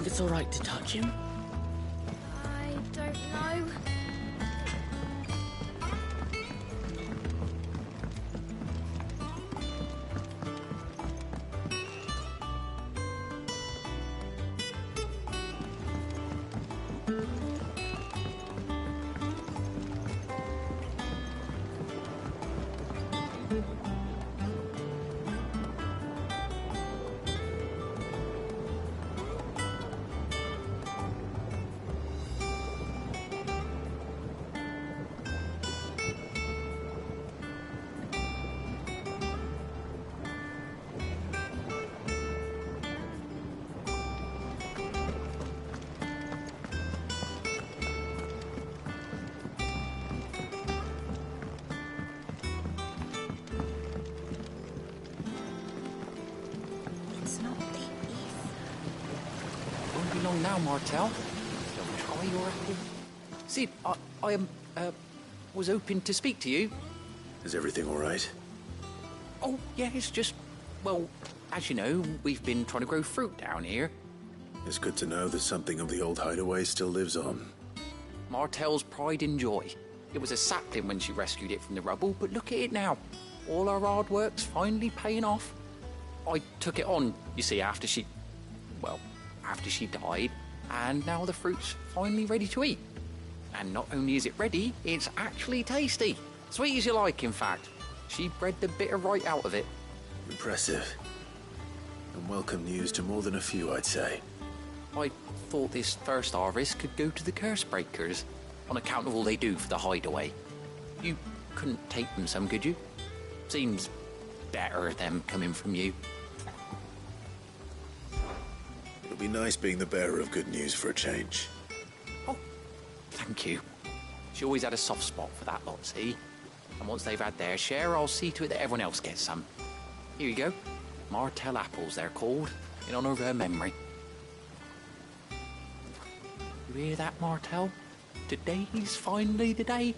think it's all right to touch him? I don't know. Won't be long now, Martel. Don't try your apple. Sid, I was hoping to speak to you. Is everything all right? Oh, yeah, it's just, well, as you know, we've been trying to grow fruit down here. It's good to know that something of the old hideaway still lives on. Martel's pride and joy. It was a sapling when she rescued it from the rubble, but look at it now. All our hard work's finally paying off. I took it on, you see, after she died, and now the fruit's finally ready to eat. And not only is it ready, it's actually tasty. Sweet as you like, in fact. She bred the bitter right out of it. Impressive. And welcome news to more than a few, I'd say. I thought this first harvest could go to the curse breakers, on account of all they do for the hideaway. You couldn't take them some, could you? Seems better them coming from you. It'll be nice being the bearer of good news for a change. Oh, thank you. She always had a soft spot for that lot, see? And once they've had their share, I'll see to it that everyone else gets some. Here you go. Martel apples, they're called, in honour of her memory. You hear that, Martel? Today's finally the day.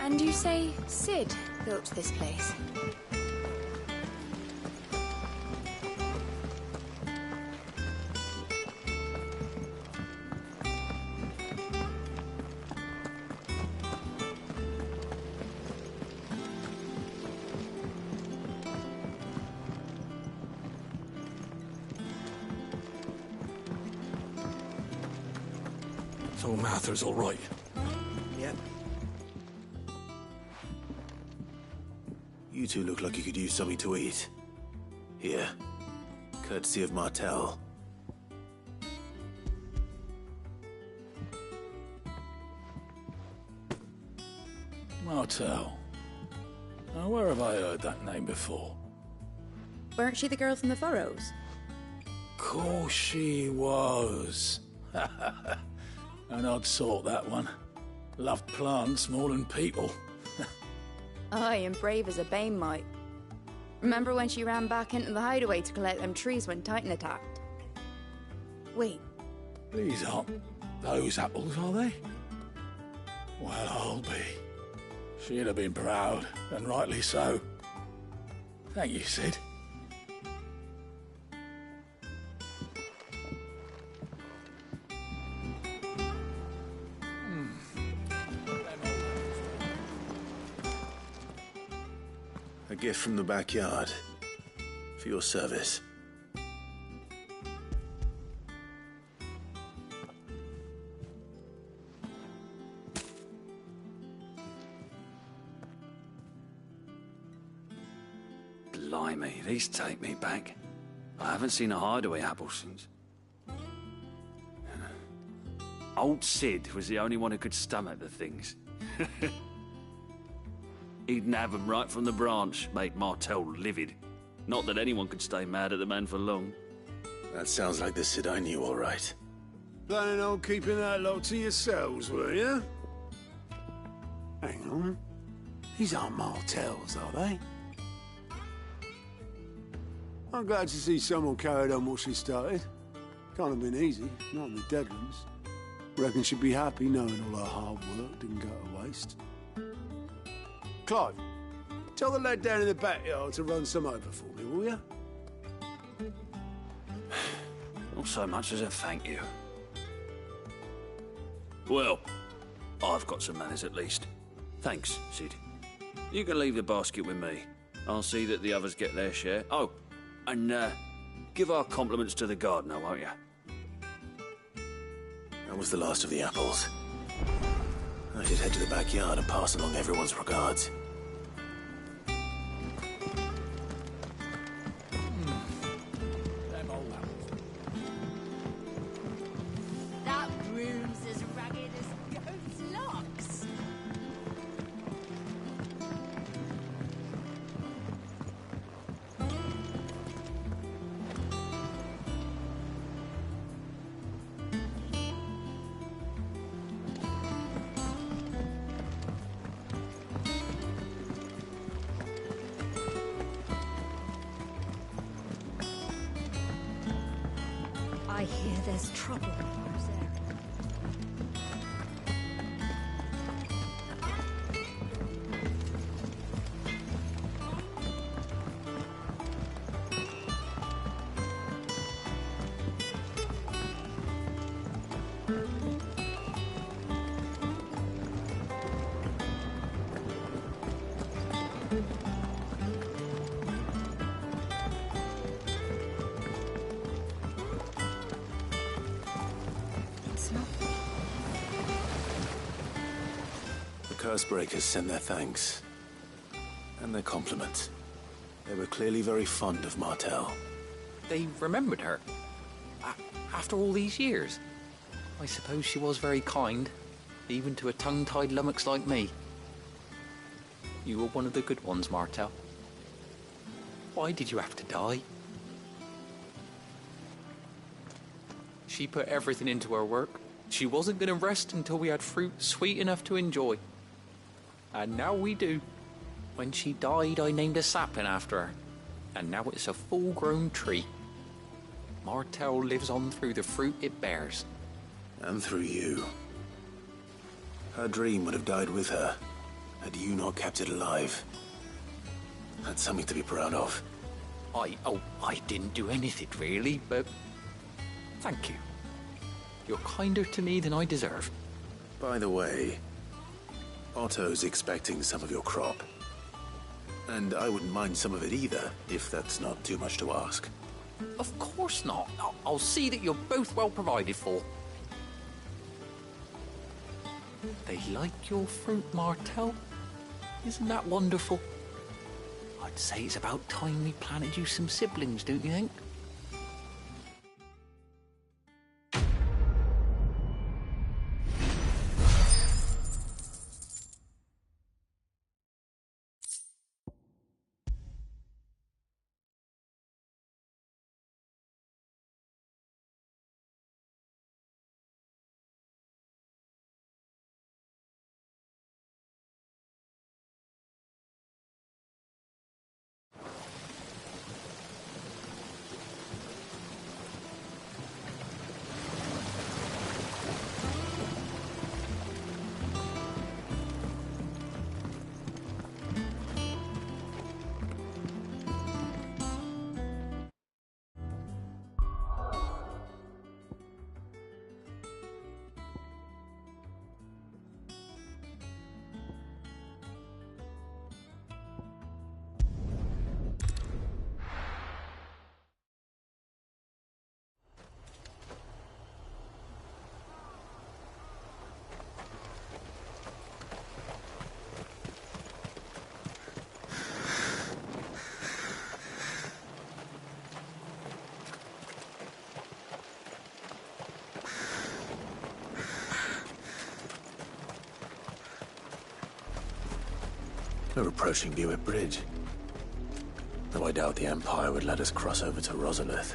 And you say Sid built this place? So Mather's all right. Yep. You two look like you could use something to eat. Here. Courtesy of Martel. Martel. Now, where have I heard that name before? Weren't she the girl from the Furrows? Course she was. An odd sort, that one. Loved plants more than people. Aye, and brave as a bane might. Remember when she ran back into the hideaway to collect them trees when Titan attacked? Wait, These aren't those apples, are they? Well, I'll be. She'd have been proud, and rightly so. Thank you, Sid. gift from the backyard. For your service. Blimey, these take me back. I haven't seen a hideaway apple since. Old Sid was the only one who could stomach the things. He'd nab 'em right from the branch, made Martel livid. Not that anyone could stay mad at the man for long. That sounds like the Sid I knew, all right. Planning on keeping that lot to yourselves, were you? Hang on. These aren't Martels, are they? I'm glad to see someone carried on what she started. Can't have been easy, not in the Deadlands. Reckon she'd be happy knowing all her hard work didn't go to waste. Clive, tell the lad down in the backyard to run some over for me, will you? Not so much as a thank you. Well, I've got some manners at least. Thanks, Sid. You can leave the basket with me. I'll see that the others get their share. Oh, and give our compliments to the gardener, won't you? That was the last of the apples. I should head to the backyard and pass along everyone's regards. That broom's as ragged as goat's locks. I hear there's trouble in those areas. The Cursebreakers sent their thanks. And their compliments. They were clearly very fond of Martel. They remembered her. After all these years. I suppose she was very kind, even to a tongue-tied lummox like me. You were one of the good ones, Martel. Why did you have to die? She put everything into her work. She wasn't going to rest until we had fruit sweet enough to enjoy. And now we do. When she died, I named a sapling after her. And now it's a full-grown tree. Martel lives on through the fruit it bears. And through you. Her dream would have died with her, had you not kept it alive. That's something to be proud of. I didn't do anything really, but thank you. You're kinder to me than I deserve. By the way, Otto's expecting some of your crop. And I wouldn't mind some of it either, if that's not too much to ask. Of course not. I'll see that you're both well provided for. They like your fruit, Martel. Isn't that wonderful? I'd say it's about time we planted you some siblings, don't you think? We're approaching Buick Bridge. Though I doubt the Empire would let us cross over to Rosalith.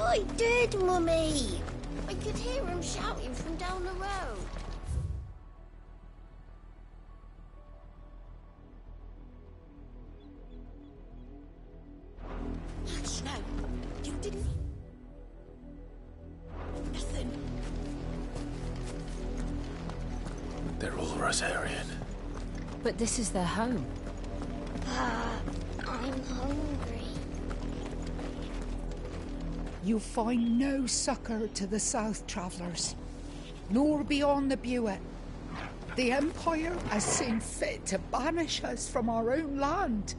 I did, Mummy! I could hear him shouting from down the road. Hush now. You didn't... Nothing. They're all Rosarian. But this is their home. I'm hungry. You find no succor to the South Travellers, nor beyond the Buet. The Empire has seen fit to banish us from our own land.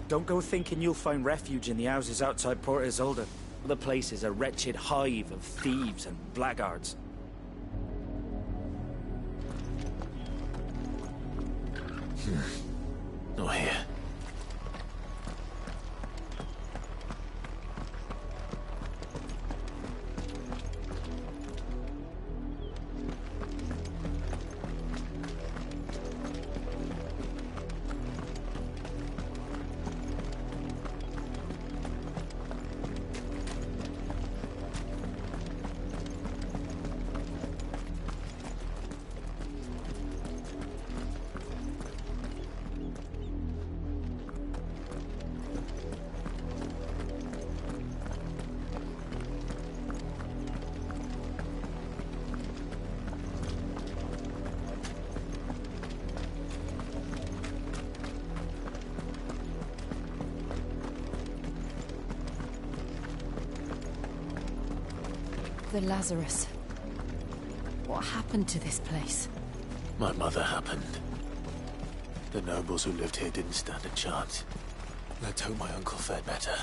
Don't go thinking you'll find refuge in the houses outside Port Isolde. The place is a wretched hive of thieves and blackguards. Not here. The Lazarus. What happened to this place? My mother happened. The nobles who lived here didn't stand a chance. Let's hope my uncle fared better.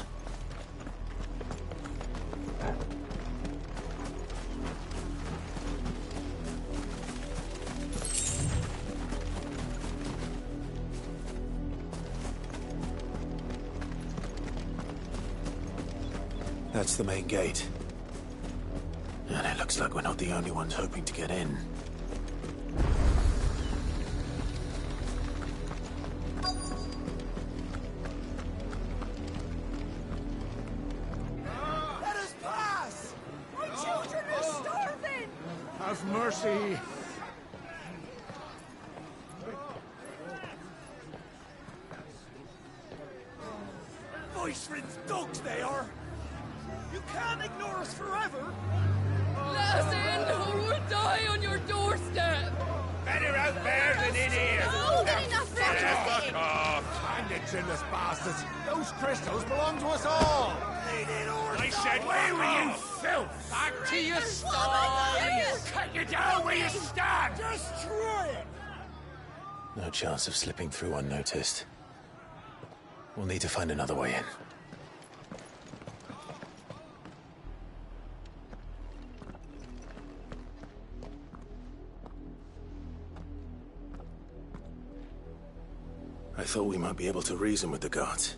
That's the main gate. And it looks like we're not the only ones hoping to get in. Let us pass! My children are starving! Have mercy. Voice-rinse dogs they are! You can't ignore us forever! Let us in, or we'll die on your doorstep! Better out there than in here. More than enough Fuck off! Find the chinless bastards. Those crystals belong to us all. I said, where were you, filth? Back to your stall! Cut you down where you stand. Destroy it! No chance of slipping through unnoticed. We'll need to find another way in. I thought we might be able to reason with the guards.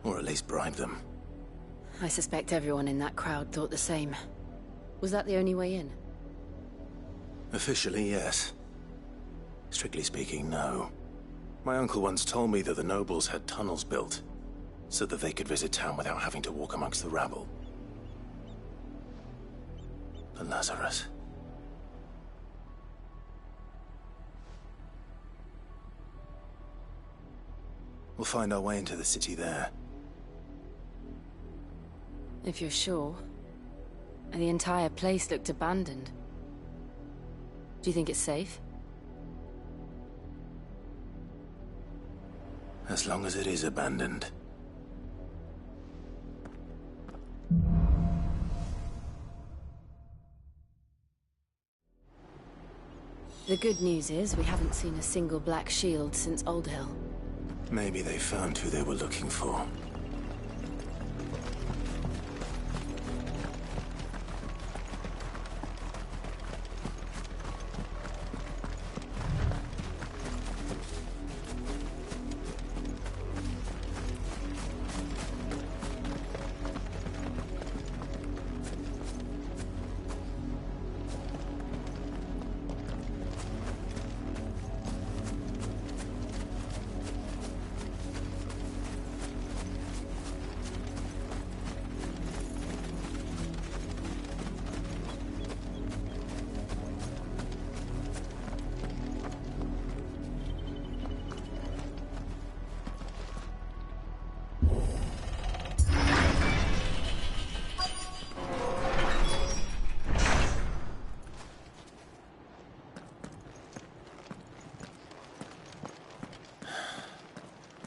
Or at least bribe them. I suspect everyone in that crowd thought the same. Was that the only way in? Officially, yes. Strictly speaking, no. My uncle once told me that the nobles had tunnels built, so that they could visit town without having to walk amongst the rabble. The Lazarus. We'll find our way into the city there. If you're sure. And the entire place looked abandoned. Do you think it's safe? As long as it is abandoned. The good news is we haven't seen a single black shield since Old Hill. Maybe they found who they were looking for.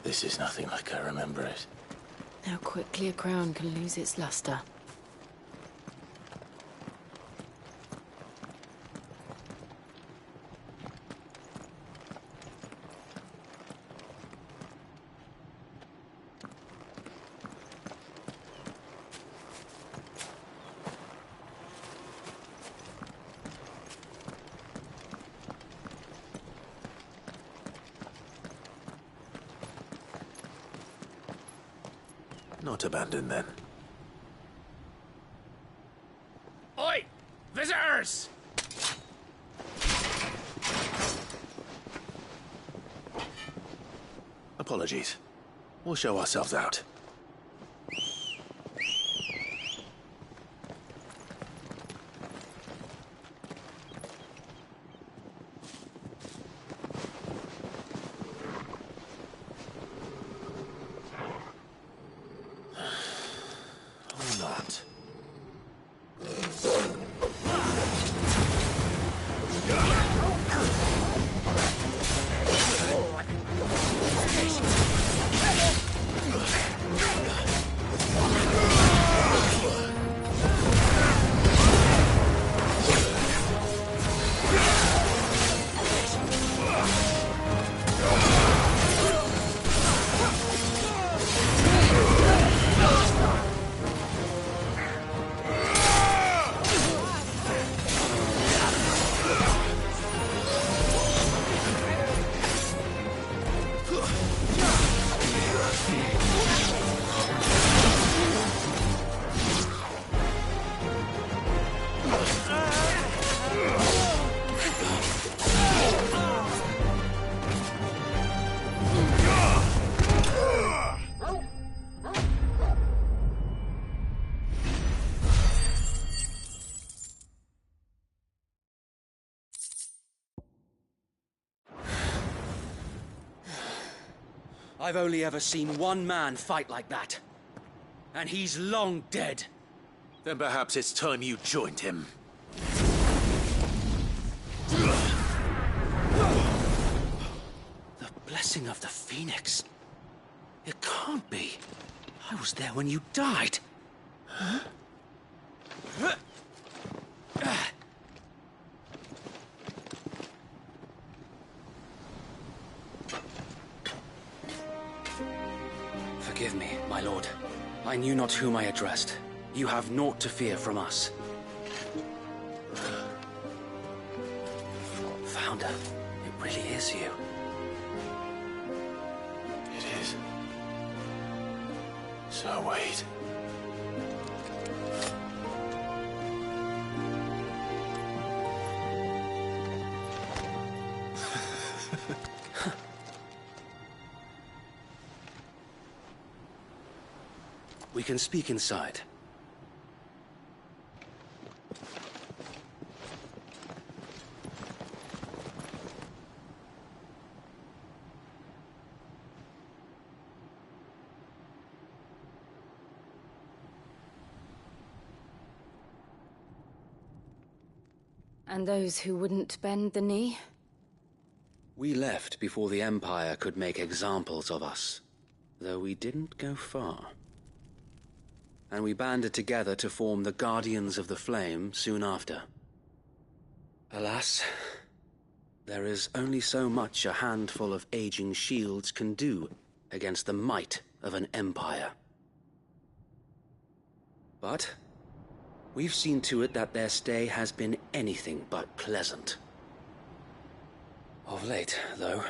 This is nothing like I remember it. How quickly a crown can lose its luster. Not abandoned then. Oi! Visitors! Apologies. We'll show ourselves out. Or not. I've only ever seen one man fight like that. And he's long dead. Then perhaps it's time you joined him. The blessing of the Phoenix. It can't be. I was there when you died. Huh? Forgive me, my lord. I knew not whom I addressed. You have naught to fear from us. Founder, it really is you. It is. So wait. We can speak inside. And those who wouldn't bend the knee? We left before the Empire could make examples of us, though we didn't go far. And we banded together to form the Guardians of the Flame soon after. Alas, there is only so much a handful of aging shields can do against the might of an empire. But we've seen to it that their stay has been anything but pleasant. Of late, though,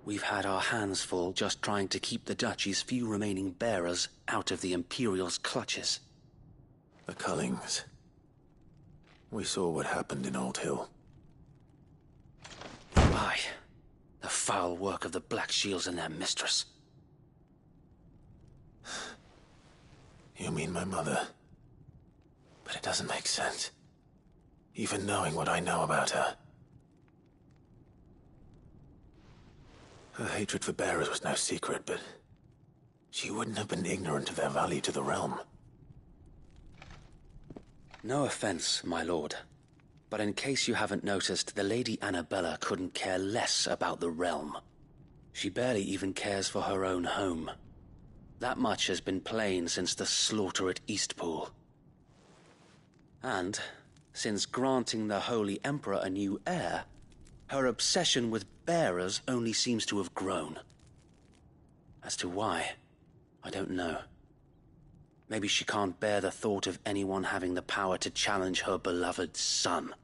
we've had our hands full just trying to keep the Duchy's few remaining bearers out of the Imperial's clutches. The Cullings. We saw what happened in Old Hill. Aye, the foul work of the Black Shields and their mistress. You mean my mother? But it doesn't make sense. Even knowing what I know about her. Her hatred for bearers was no secret, but she wouldn't have been ignorant of their value to the realm. No offense, my lord, but in case you haven't noticed, the Lady Annabella couldn't care less about the realm. She barely even cares for her own home. That much has been plain since the slaughter at Eastpool. And, since granting the Holy Emperor a new heir, her obsession with bearers only seems to have grown. As to why, I don't know. Maybe she can't bear the thought of anyone having the power to challenge her beloved son.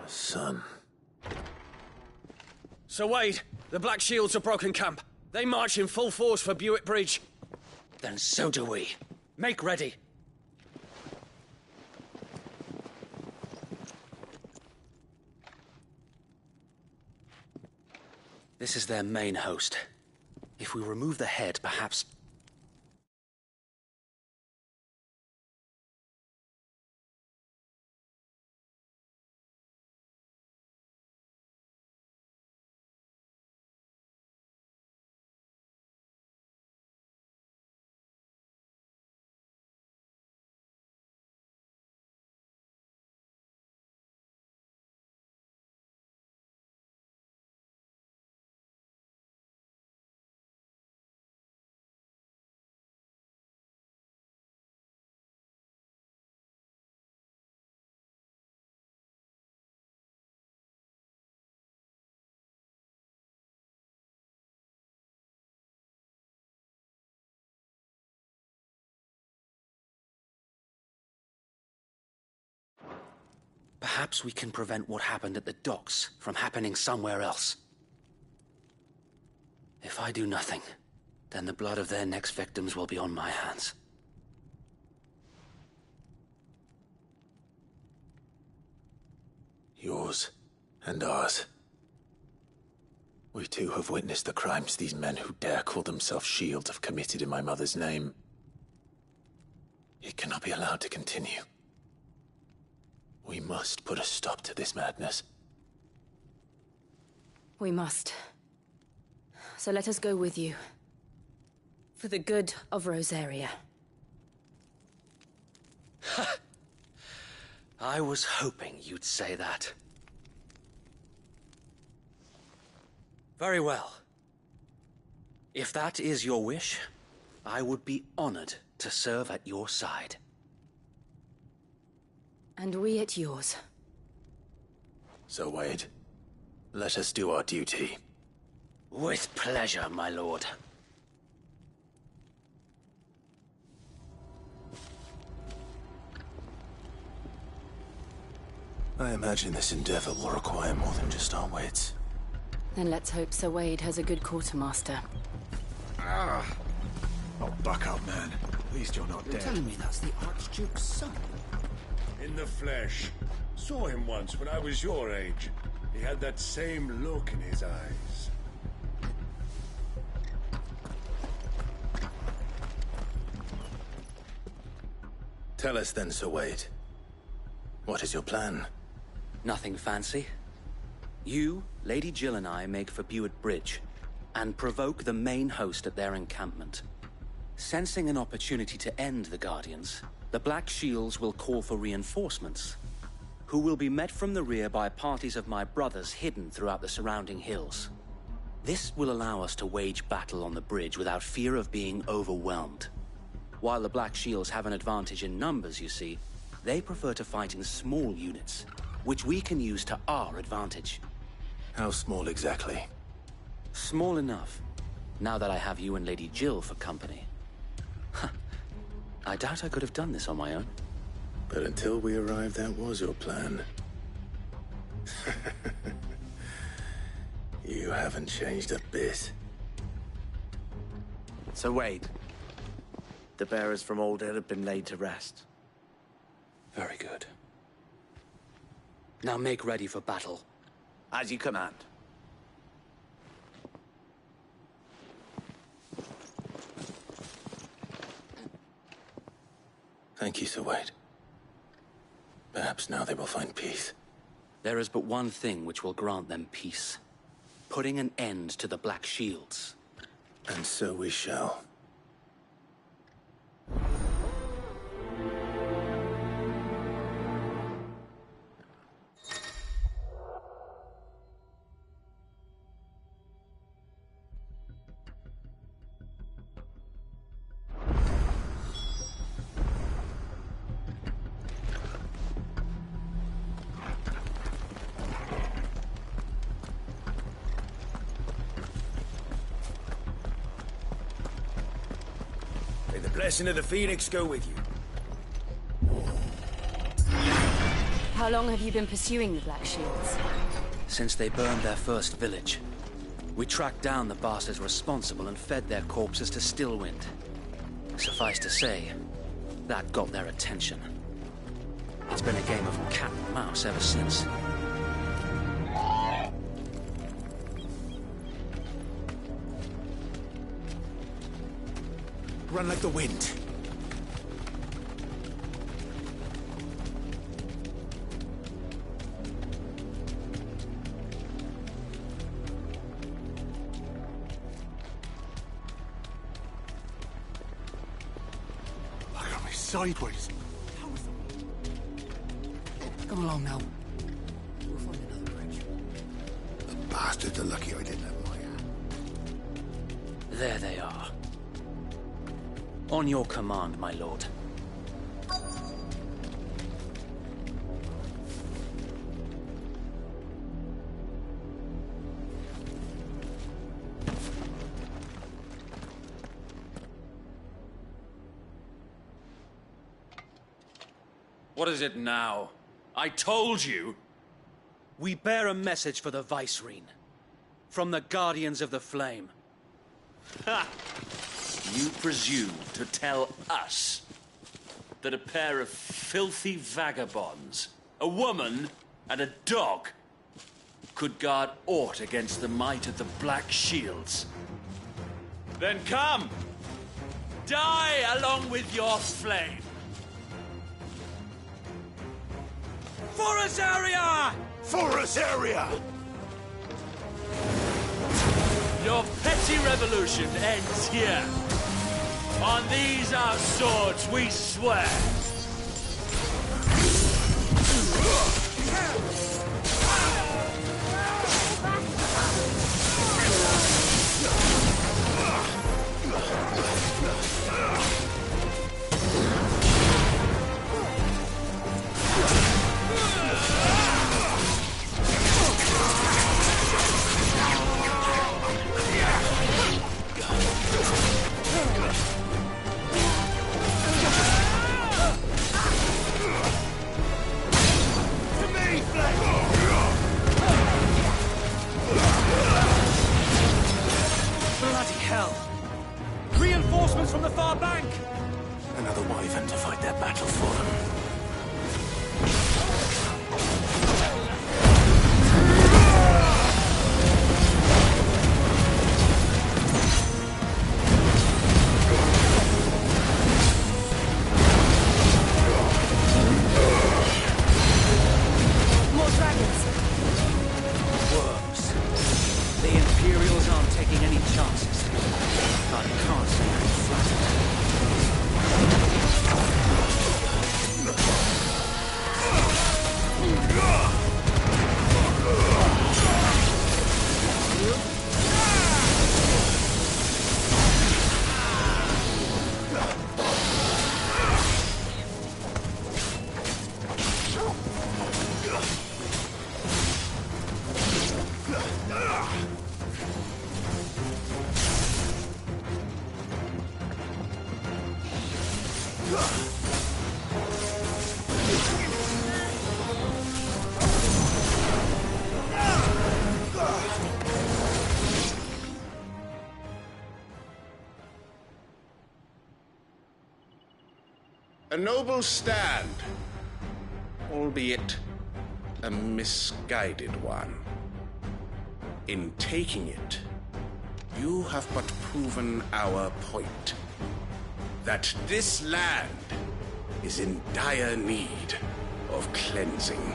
Son. Sir Wade, the Black Shields have broken camp. They march in full force for Buick Bridge. Then so do we. Make ready. This is their main host. If we remove the head, perhaps... Perhaps we can prevent what happened at the docks from happening somewhere else. If I do nothing, then the blood of their next victims will be on my hands. Yours and ours. We too have witnessed the crimes these men who dare call themselves shields have committed in my mother's name. It cannot be allowed to continue. We must put a stop to this madness. We must. So let us go with you. For the good of Rosaria. I was hoping you'd say that. Very well. If that is your wish, I would be honored to serve at your side. And we at yours. So, Wade, let us do our duty. With pleasure, my lord. I imagine this endeavor will require more than just our wits. Then let's hope Sir Wade has a good quartermaster. Oh, buck up, man. At least you're not dead. Telling me that's the Archduke's son? In the flesh. Saw him once when I was your age. He had that same look in his eyes. Tell us then, Sir Wade. What is your plan? Nothing fancy. You, Lady Jill and I make for Buett Bridge, and provoke the main host at their encampment. Sensing an opportunity to end the Guardians, the Black Shields will call for reinforcements, who will be met from the rear by parties of my brothers hidden throughout the surrounding hills. This will allow us to wage battle on the bridge without fear of being overwhelmed. While the Black Shields have an advantage in numbers, you see, they prefer to fight in small units, which we can use to our advantage. How small exactly? Small enough, now that I have you and Lady Jill for company. I doubt I could have done this on my own. But until we arrived, that was your plan. You haven't changed a bit. So Wade, the bearers from Old Ed have been laid to rest. Very good. Now make ready for battle. As you command. Thank you, Sir Wade. Perhaps now they will find peace. There is but one thing which will grant them peace. Putting an end to the Black Shields. And so we shall. May the blessing of the Phoenix go with you. How long have you been pursuing the Black Shields? Since they burned their first village. We tracked down the bastards responsible and fed their corpses to Stillwind. Suffice to say, that got their attention. It's been a game of cat and mouse ever since. Run like the wind. Look at me sideways. Come along now. We'll find another bridge. The bastards are lucky I didn't have my hand. There they are. On your command, my lord. What is it now? I told you! We bear a message for the Vicereine. From the Guardians of the Flame. Ha! You presume to tell us that a pair of filthy vagabonds, a woman and a dog, could guard aught against the might of the Black Shields? Then come! Die along with your flame! For Azaria! For Azaria! Your petty revolution ends here. On these our swords we swear. A noble stand, albeit a misguided one. In taking it, you have but proven our point. That this land is in dire need of cleansing.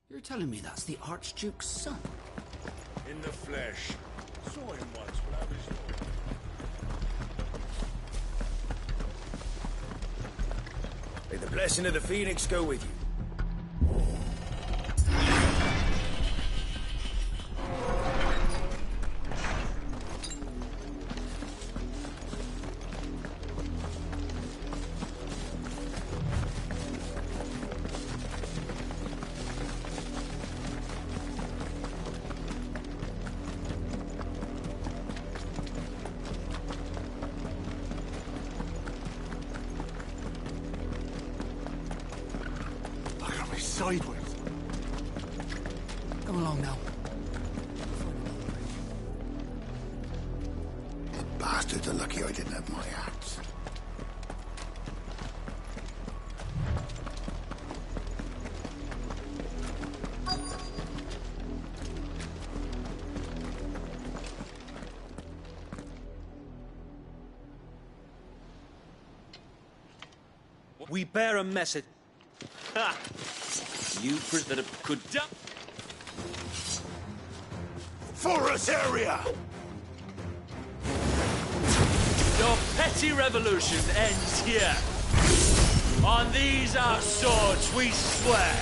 You're telling me that's the Archduke's son? In the flesh. Saw him once when I was young. May the blessing of the Phoenix go with you. Sideways. Come along now. The bastards are lucky I didn't have my axe. We bear a message. Ha! You prisoner could dump. Forest area! Your petty revolution ends here. On these our swords we swear.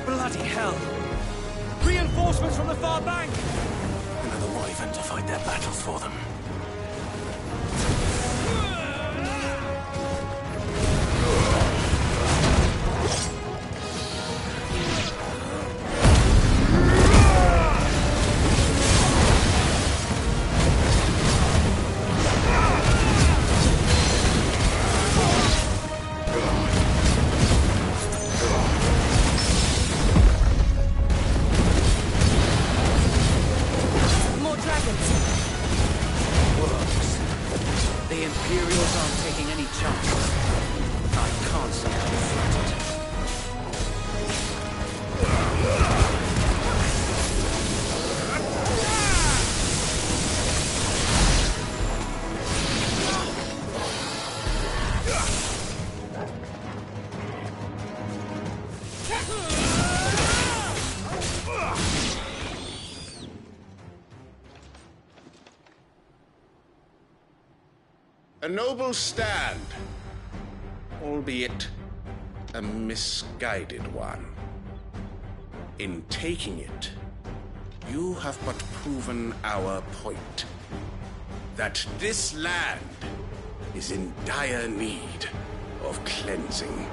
Bloody hell! Reinforcements from the far bank! Another wyvern to fight their battles for them. More dragons. Works. The Imperials aren't taking any chances. I can't say I'm flattered. A noble stand, albeit a misguided one. In taking it, you have but proven our point. That this land is in dire need of cleansing.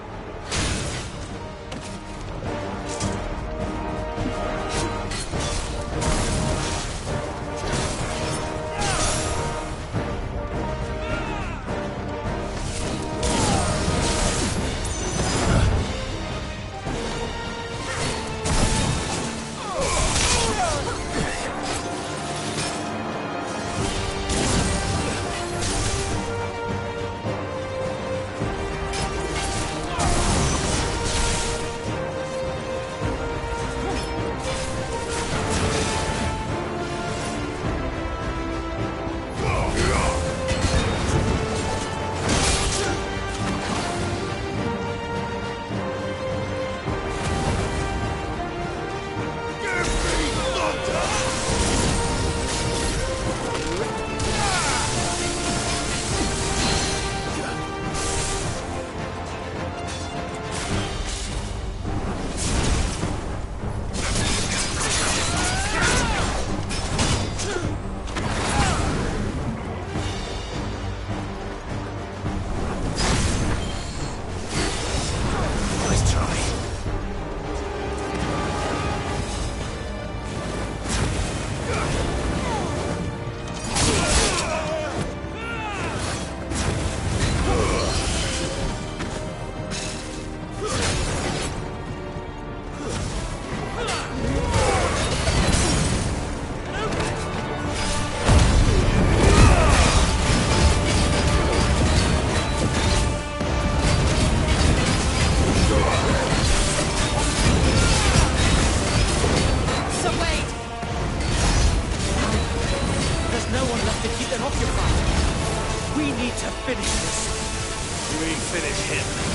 him.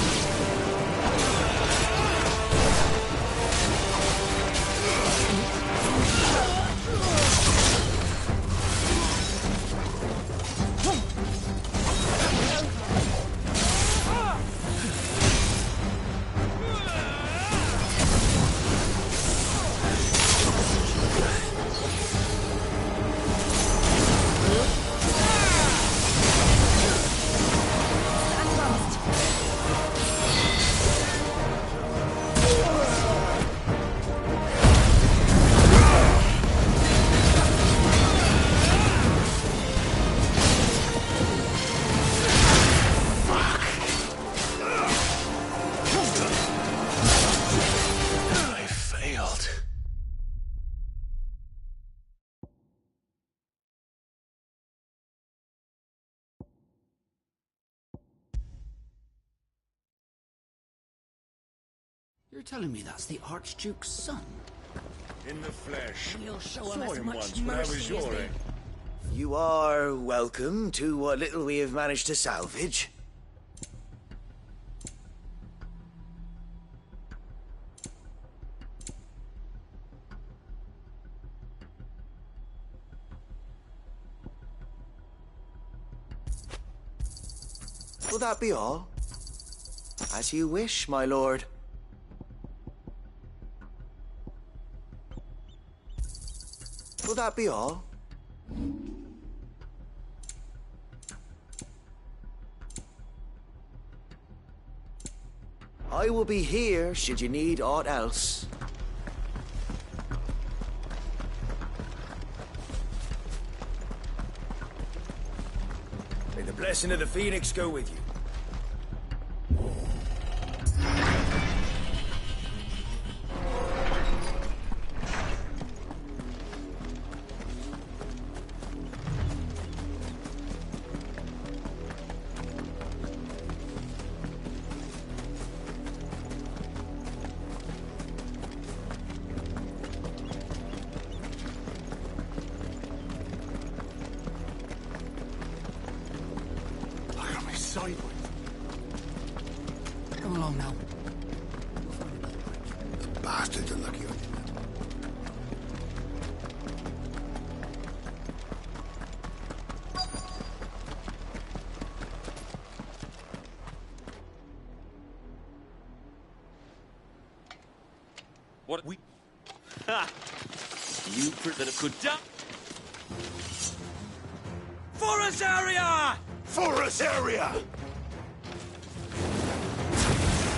You're telling me that's the Archduke's son? In the flesh. He'll show Saw him as him much once when I mercy was as your they- age. You are welcome to what little we have managed to salvage. Will that be all? As you wish, my lord. Will that be all? I will be here should you need aught else. May the blessing of the Phoenix go with you. Sideways. Come along now. The bastards are lucky I didn't. What we... Ha! You that could die. Forest area! Forest area!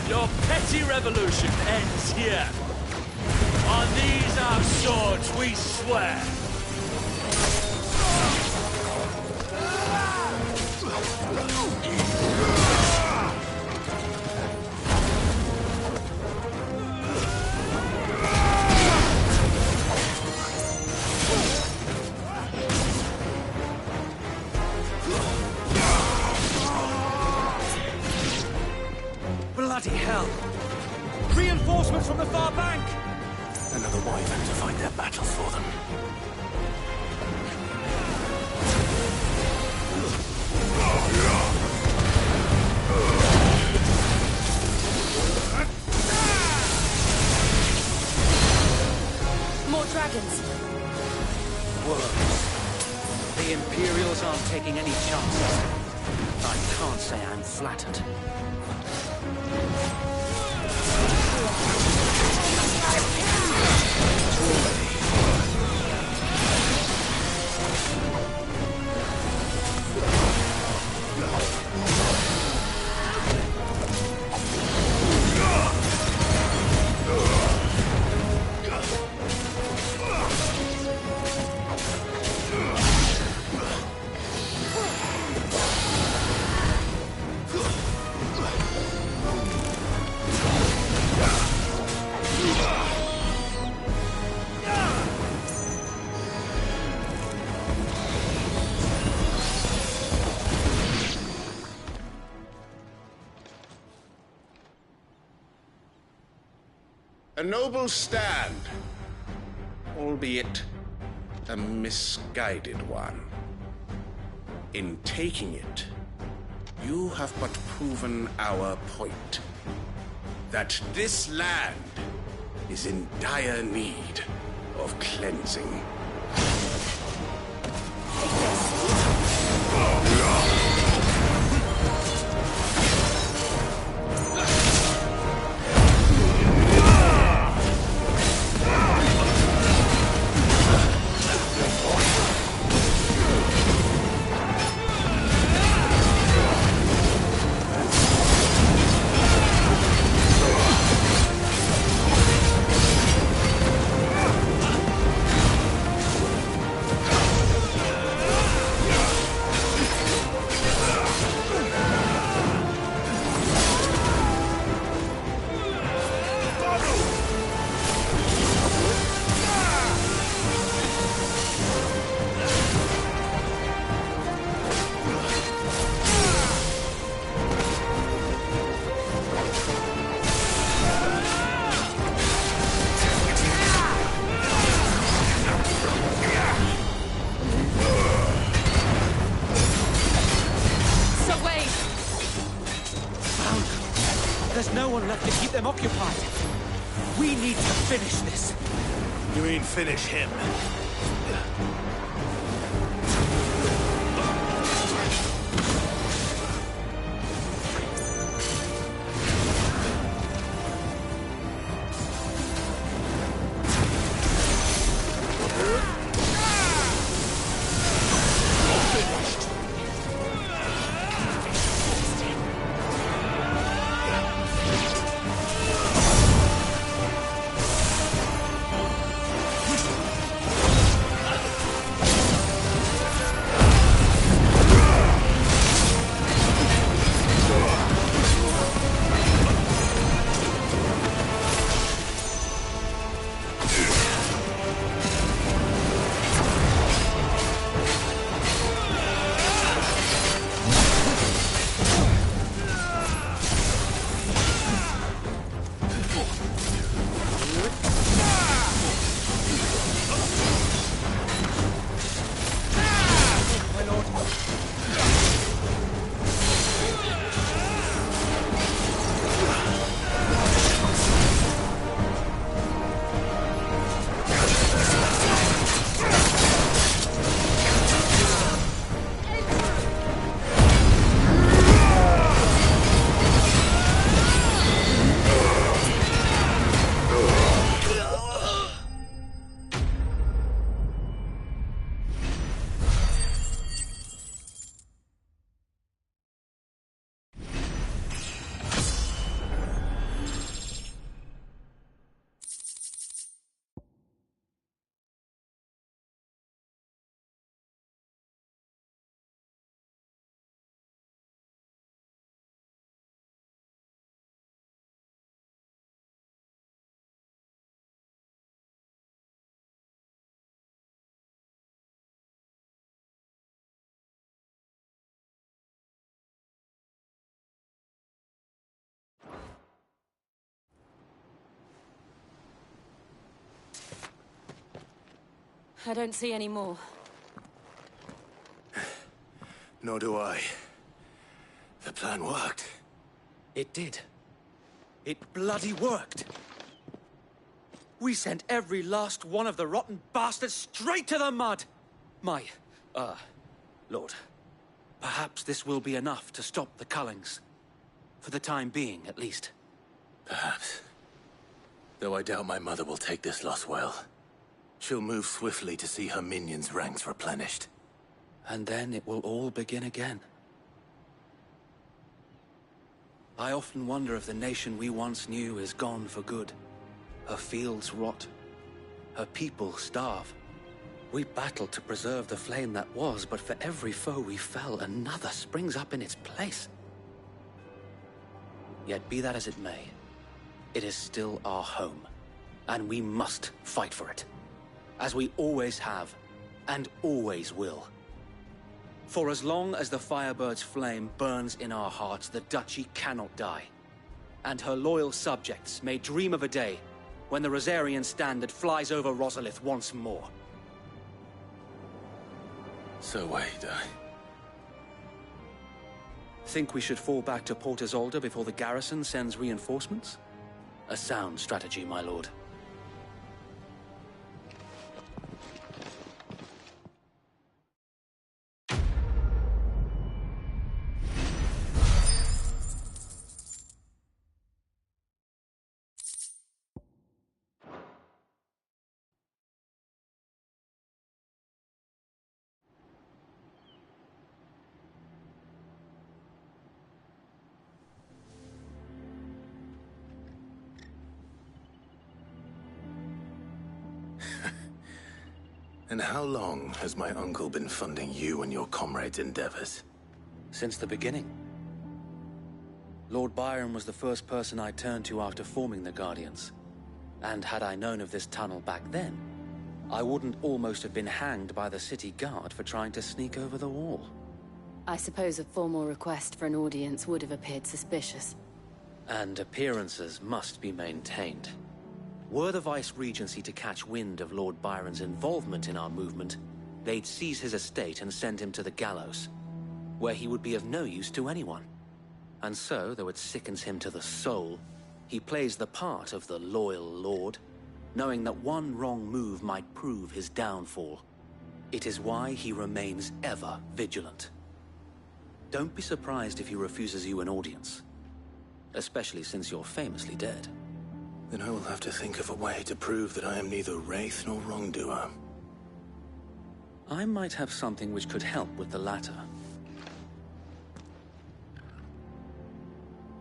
Your petty revolution ends here. On these our swords we swear. Bloody hell! Reinforcements from the far bank! Another wyvern to fight their battle for them. More dragons. Worms. The Imperials aren't taking any chances. I can't say I'm flattered. A noble stand, albeit a misguided one. In taking it, You have but proven our point. That this land is in dire need of cleansing. There's no one left to keep them occupied. We need to finish this. You mean finish him? I don't see any more. Nor do I. The plan worked. It did. It bloody worked. We sent every last one of the rotten bastards straight to the mud! Lord, perhaps this will be enough to stop the Cullings. For the time being, at least. Perhaps. Though I doubt my mother will take this loss well. She'll move swiftly to see her minions' ranks replenished. And then it will all begin again. I often wonder if the nation we once knew is gone for good. Her fields rot. Her people starve. We battled to preserve the flame that was, but for every foe we fell, another springs up in its place. Yet be that as it may, it is still our home, and we must fight for it. As we always have, and always will. For as long as the Firebird's flame burns in our hearts, the Duchy cannot die. And her loyal subjects may dream of a day when the Rosarian standard flies over Rosalith once more. So wait, Think we should fall back to Port Isolde before the garrison sends reinforcements? A sound strategy, my lord. And how long has my uncle been funding you and your comrades' endeavors? Since the beginning. Lord Byron was the first person I turned to after forming the Guardians. And had I known of this tunnel back then, I wouldn't almost have been hanged by the city guard for trying to sneak over the wall. I suppose a formal request for an audience would have appeared suspicious. And appearances must be maintained. Were the Vice-Regency to catch wind of Lord Byron's involvement in our movement, they'd seize his estate and send him to the gallows, where he would be of no use to anyone. And so, though it sickens him to the soul, he plays the part of the loyal lord, knowing that one wrong move might prove his downfall. It is why he remains ever vigilant. Don't be surprised if he refuses you an audience, especially since you're famously dead. Then I will have to think of a way to prove that I am neither wraith nor wrongdoer. I might have something which could help with the latter.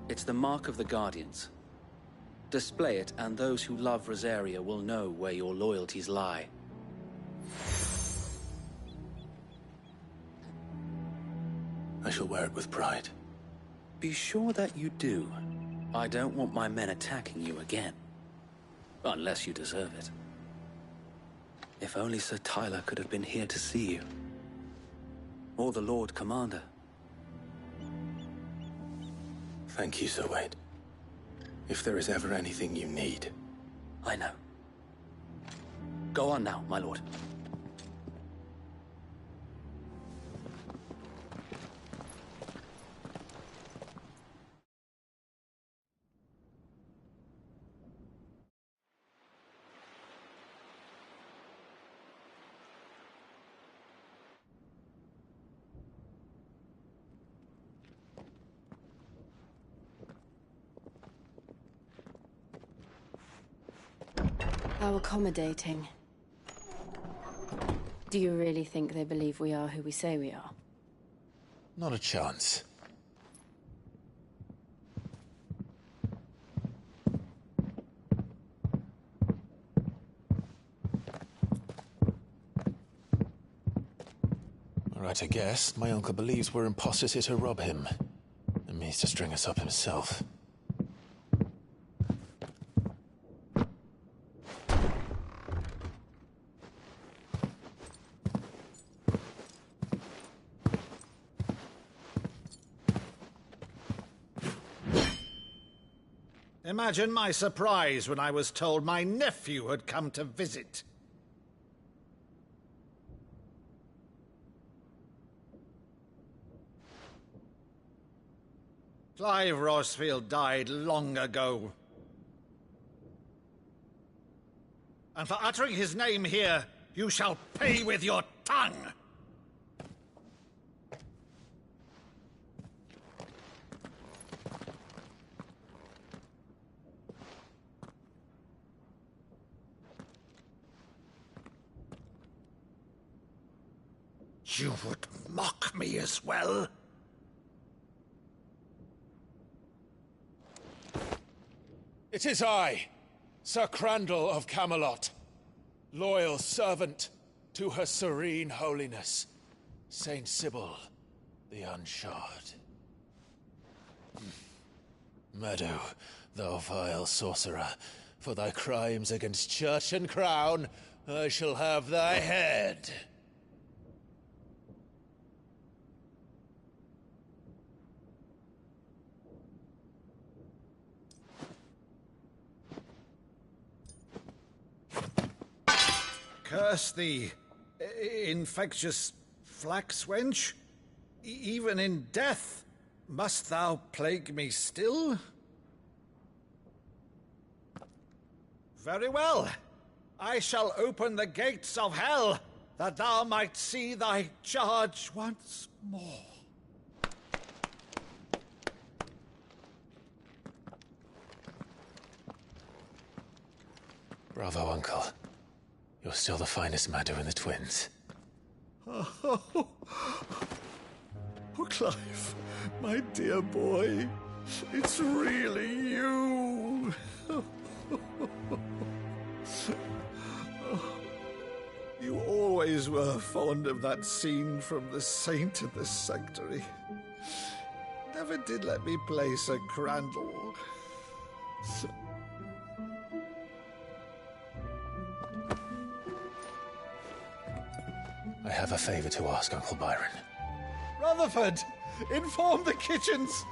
It's the mark of the Guardians. Display it, and those who love Rosaria will know where your loyalties lie. I shall wear it with pride. Be sure that you do. I don't want my men attacking you again. Unless you deserve it. If only Sir Tyler could have been here to see you. Or the Lord Commander. Thank you, Sir Wade. If there is ever anything you need... I know. Go on now, my lord. How accommodating. Do you really think they believe we are who we say we are? Not a chance. Right, I guess. My uncle believes we're imposters here to rob him. And means to string us up himself. Imagine my surprise when I was told my nephew had come to visit. Clive Rosfield died long ago. And for uttering his name here, you shall pay with your tongue! You would mock me as well? It is I, Sir Crandall of Camelot, loyal servant to Her Serene Holiness, Saint Sybil the Unshod. Meadow, thou vile sorcerer, for thy crimes against church and crown, I shall have thy head. Curse thee, infectious flax wench. Even in death, Must thou plague me still? Very well. I shall open the gates of hell, that thou might see thy charge once more. Bravo, Uncle. You're still the finest Maddo in the twins. Oh, Clive, my dear boy, it's really you. You always were fond of that scene from The Saint of the Sanctuary. Never did let me play Sir Crandall. I have a favor to ask, Uncle Byron. Rutherford, inform the kitchens.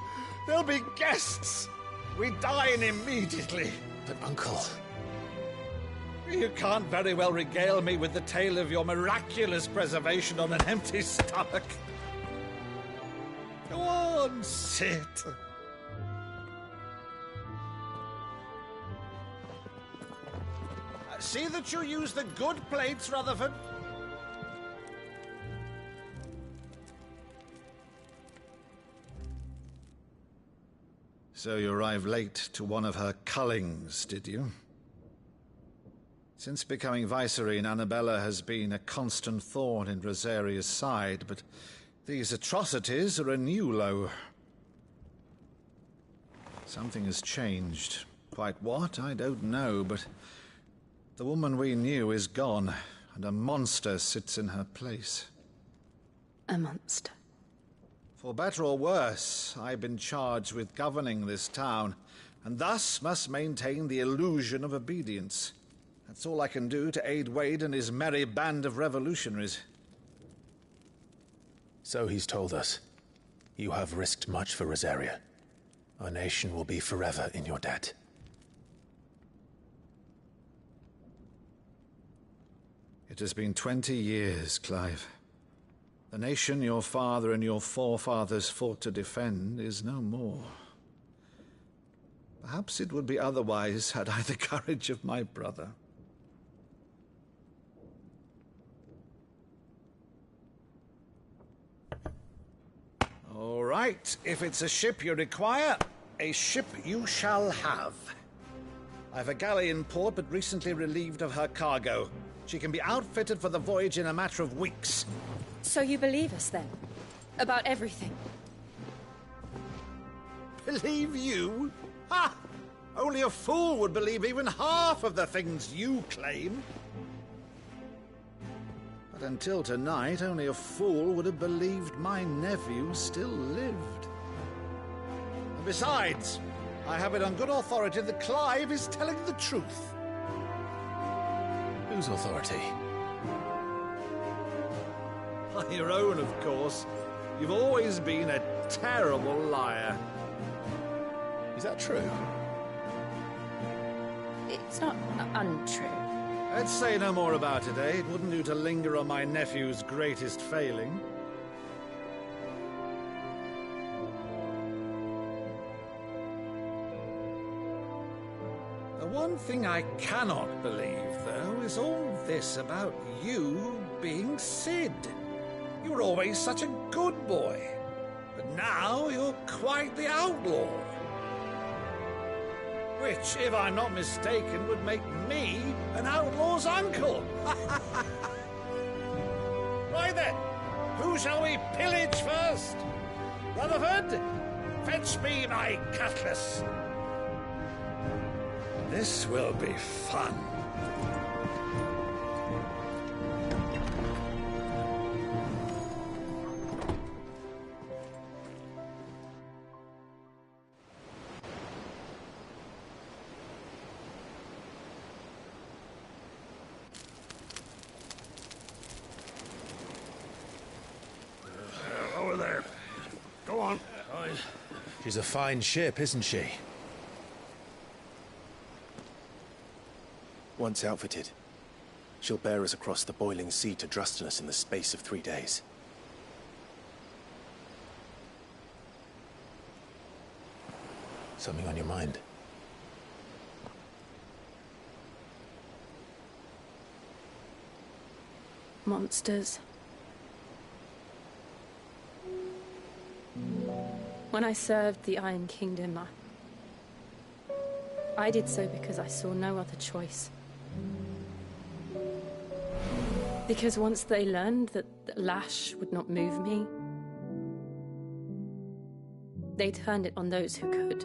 There'll be guests. We dine immediately. But, Uncle... You can't very well regale me with the tale of your miraculous preservation on an empty stomach. Go on, sit. See that you use the good plates, Rutherford. So you arrived late to one of her cullings, did you? Since becoming Vicereine, Annabella has been a constant thorn in Rosaria's side, but these atrocities are a new low. Something has changed. Quite what, I don't know, but the woman we knew is gone, and a monster sits in her place. A monster? For better or worse, I've been charged with governing this town, and thus must maintain the illusion of obedience. That's all I can do to aid Wade and his merry band of revolutionaries. So he's told us. You have risked much for Rosaria. Our nation will be forever in your debt. It has been 20 years, Clive. The nation your father and your forefathers fought to defend is no more. Perhaps it would be otherwise had I the courage of my brother. All right, if it's a ship you require, a ship you shall have. I've a galley in port, but recently relieved of her cargo. She can be outfitted for the voyage in a matter of weeks. So you believe us, then? About everything? Believe you? Ha! Only a fool would believe even half of the things you claim. But until tonight, only a fool would have believed my nephew still lived. And besides, I have it on good authority that Clive is telling the truth. Whose authority? On your own, of course. You've always been a terrible liar. Is that true? It's not untrue. Let's say no more about it, eh? It wouldn't do to linger on my nephew's greatest failing. The one thing I cannot believe, though, is all this about you being Sid. You were always such a good boy, but now you're quite the outlaw. Which, if I'm not mistaken, would make me an outlaw's uncle. Right then, who shall we pillage first? Rutherford, fetch me my cutlass. This will be fun. Over there. Go on. She's a fine ship, isn't she? Once outfitted, she'll bear us across the boiling sea to Drustinus in the space of 3 days. Something on your mind? Monsters. When I served the Iron Kingdom, I did so because I saw no other choice. Because once they learned that the lash would not move me, they turned it on those who could.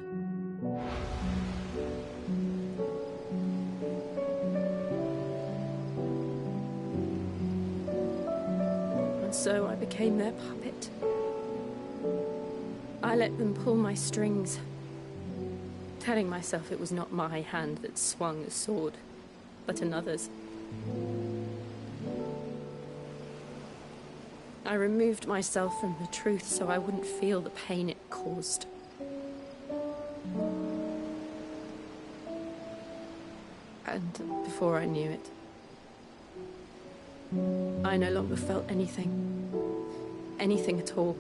And so I became their puppet. I let them pull my strings, telling myself it was not my hand that swung the sword, but another's. I removed myself from the truth so I wouldn't feel the pain it caused. And before I knew it, I no longer felt anything. Anything at all.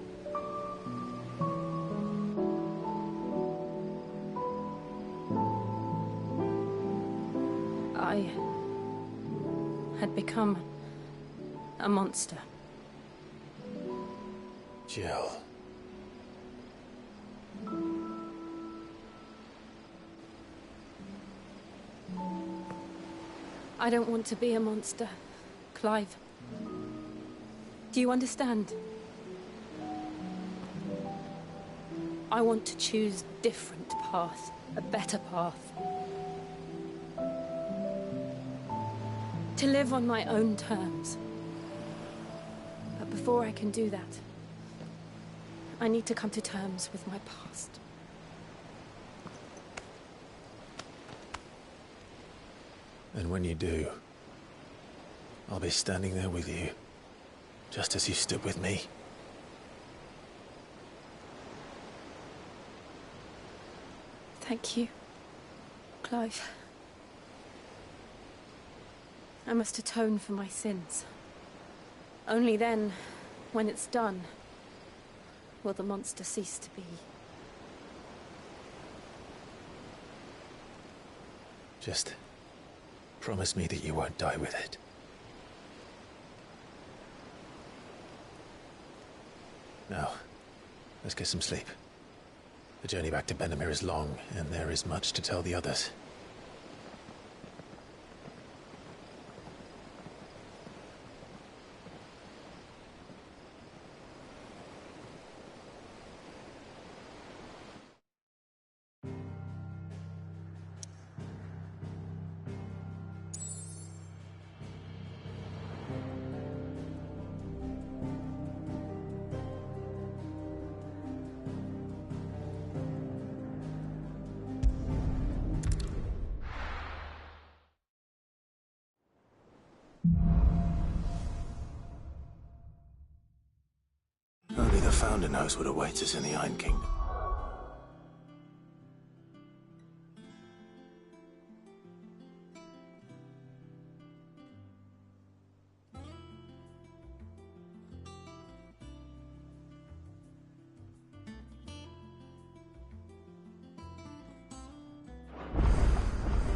I had become a monster. Jill. I don't want to be a monster, Clive. Do you understand? I want to choose a different path, a better path. To live on my own terms. But before I can do that, I need to come to terms with my past. And when you do, I'll be standing there with you, just as you stood with me. Thank you, Clive. I must atone for my sins. Only then, when it's done, will the monster cease to be. Just promise me that you won't die with it. Now, let's get some sleep. The journey back to Benamir is long, and there is much to tell the others. Only the Founder knows what awaits us in the Iron Kingdom.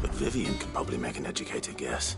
But Vivian can probably make an educated guess.